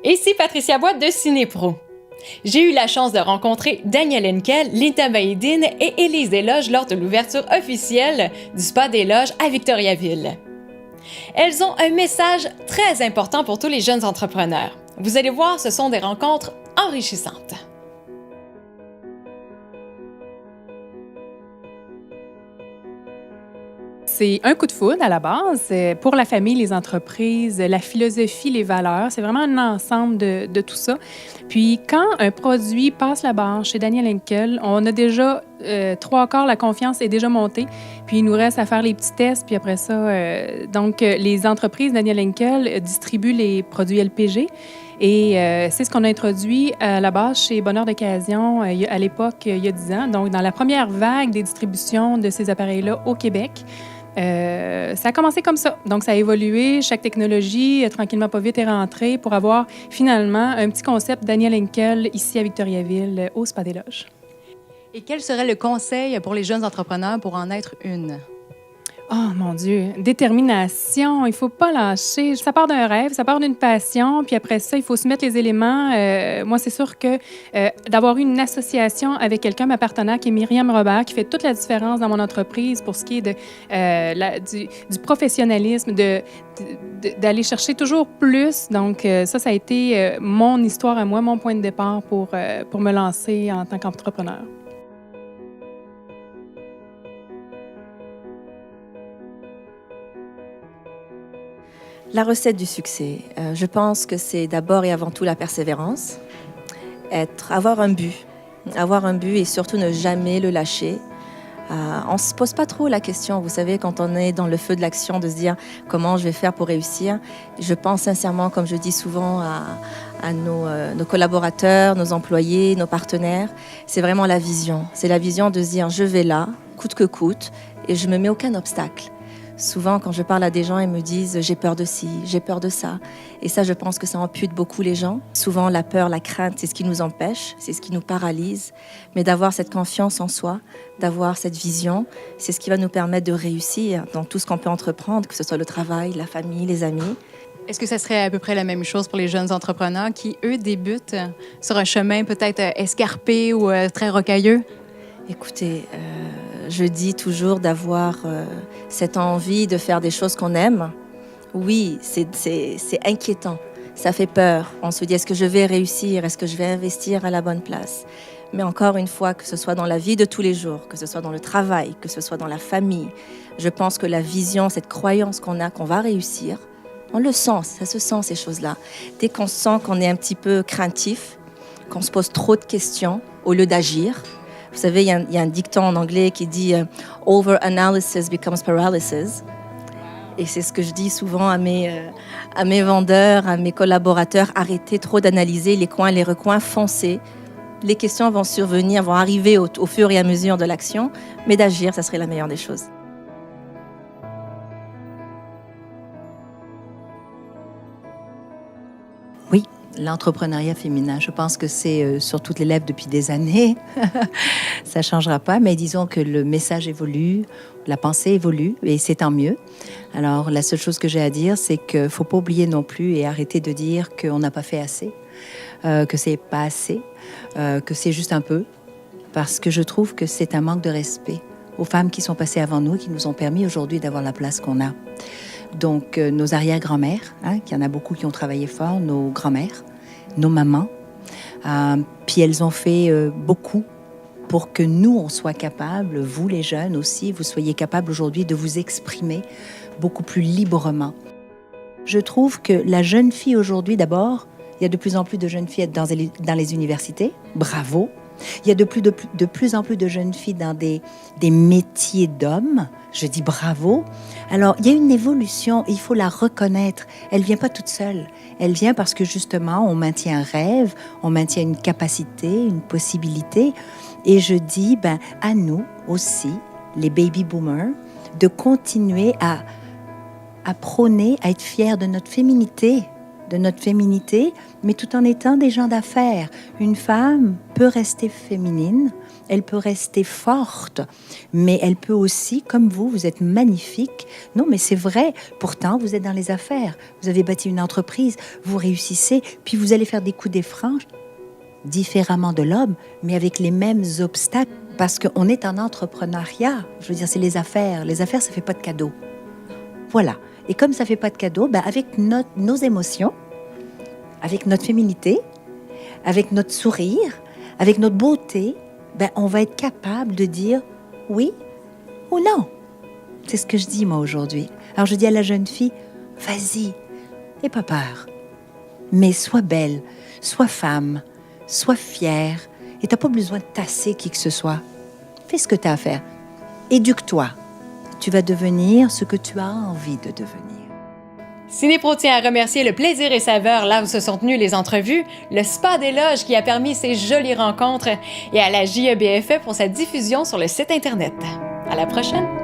Ici Patricia Bois de Cinépro. J'ai eu la chance de rencontrer Danielle Henkel, Linda Baïdine et Élise Desloges lors de l'ouverture officielle du Spa des Loges à Victoriaville. Elles ont un message très important pour tous les jeunes entrepreneurs. Vous allez voir, ce sont des rencontres enrichissantes. C'est un coup de foudre à la base pour la famille, les entreprises, la philosophie, les valeurs. C'est vraiment un ensemble de tout ça. Puis quand un produit passe la barre chez Danielle Henkel, on a déjà 3/4, la confiance est déjà montée. Puis il nous reste à faire les petits tests. Puis après ça, les entreprises Danielle Henkel distribuent les produits LPG. Et c'est ce qu'on a introduit à la base chez Bonheur d'occasion à l'époque, il y a 10 ans. Donc, dans la première vague des distributions de ces appareils-là au Québec, ça a commencé comme ça. Donc, ça a évolué. Chaque technologie, tranquillement pas vite, est rentrée pour avoir finalement un petit concept Danielle Henkel ici à Victoriaville, au Spa des Loges. Et quel serait le conseil pour les jeunes entrepreneurs pour en être une? Oh mon Dieu, détermination, il faut pas lâcher. Ça part d'un rêve, ça part d'une passion, puis après ça, il faut se mettre les éléments. Moi, c'est sûr que d'avoir eu une association avec quelqu'un, ma partenaire, qui est Myriam Robert, qui fait toute la différence dans mon entreprise pour ce qui est du professionnalisme, d'aller chercher toujours plus. Donc, ça a été mon histoire à moi, mon point de départ pour me lancer en tant qu'entrepreneur. La recette du succès, je pense que c'est d'abord et avant tout la persévérance, avoir un but et surtout ne jamais le lâcher. On ne se pose pas trop la question, vous savez, quand on est dans le feu de l'action, de se dire comment je vais faire pour réussir. Je pense sincèrement, comme je dis souvent à nos collaborateurs, nos employés, nos partenaires, c'est vraiment la vision. C'est la vision de se dire je vais là, coûte que coûte, et je ne me mets aucun obstacle. Souvent, quand je parle à des gens, ils me disent « j'ai peur de ci, j'ai peur de ça ». Et ça, je pense que ça ampute beaucoup les gens. Souvent, la peur, la crainte, c'est ce qui nous empêche, c'est ce qui nous paralyse. Mais d'avoir cette confiance en soi, d'avoir cette vision, c'est ce qui va nous permettre de réussir dans tout ce qu'on peut entreprendre, que ce soit le travail, la famille, les amis. Est-ce que ça serait à peu près la même chose pour les jeunes entrepreneurs qui, eux, débutent sur un chemin peut-être escarpé ou très rocailleux? Écoutez, je dis toujours d'avoir cette envie de faire des choses qu'on aime. Oui, c'est inquiétant, ça fait peur. On se dit, est-ce que je vais réussir? Est-ce que je vais investir à la bonne place? Mais encore une fois, que ce soit dans la vie de tous les jours, que ce soit dans le travail, que ce soit dans la famille, je pense que la vision, cette croyance qu'on a qu'on va réussir, on le sent, ça se sent ces choses-là. Dès qu'on sent qu'on est un petit peu craintif, qu'on se pose trop de questions au lieu d'agir. Vous savez, il y a un dicton en anglais qui dit « Over-analysis becomes paralysis ». Et c'est ce que je dis souvent à mes vendeurs, à mes collaborateurs. Arrêtez trop d'analyser les coins, les recoins, foncez. Les questions vont survenir, vont arriver au fur et à mesure de l'action. Mais d'agir, ça serait la meilleure des choses. Oui, l'entrepreneuriat féminin, je pense que c'est sur toutes les lèvres depuis des années. Ça ne changera pas, mais disons que le message évolue, la pensée évolue, et c'est tant mieux. Alors, la seule chose que j'ai à dire, c'est qu'il ne faut pas oublier non plus et arrêter de dire qu'on n'a pas fait assez, que c'est pas assez, que c'est juste un peu, parce que je trouve que c'est un manque de respect aux femmes qui sont passées avant nous, qui nous ont permis aujourd'hui d'avoir la place qu'on a. Donc, nos arrière-grand-mères, qu'il y en a beaucoup qui ont travaillé fort, nos grand-mères, nos mamans, puis elles ont fait beaucoup pour que nous, on soit capables, vous les jeunes aussi, vous soyez capables aujourd'hui de vous exprimer beaucoup plus librement. Je trouve que la jeune fille aujourd'hui, d'abord, il y a de plus en plus de jeunes filles dans les universités, bravo. Il y a de plus en plus de jeunes filles dans des métiers d'hommes. Je dis bravo. Alors, il y a une évolution, il faut la reconnaître. Elle ne vient pas toute seule. Elle vient parce que justement, on maintient un rêve, on maintient une capacité, une possibilité. Et je dis, à nous aussi, les baby boomers, de continuer à prôner, à être fiers de notre féminité, de notre féminité, mais tout en étant des gens d'affaires. Une femme peut rester féminine, elle peut rester forte, mais elle peut aussi, comme vous êtes magnifique. Non, mais c'est vrai, pourtant, vous êtes dans les affaires. Vous avez bâti une entreprise, vous réussissez, puis vous allez faire des coups des franges différemment de l'homme, mais avec les mêmes obstacles, parce qu'on est en entrepreneuriat. Je veux dire, c'est les affaires. Les affaires, ça ne fait pas de cadeaux. Voilà. Et comme ça ne fait pas de cadeaux, avec nos émotions, avec notre féminité, avec notre sourire, avec notre beauté, on va être capable de dire oui ou non. C'est ce que je dis, moi, aujourd'hui. Alors, je dis à la jeune fille, vas-y, n'aie pas peur. Mais sois belle, sois femme, sois fière. Et tu n'as pas besoin de tasser qui que ce soit. Fais ce que tu as à faire. Éduque-toi. Tu vas devenir ce que tu as envie de devenir. Cinépro tient à remercier le Plaisir et Saveur, là où se sont tenues les entrevues, le Spa des Loges qui a permis ces jolies rencontres et à la JEBFE pour sa diffusion sur le site Internet. À la prochaine!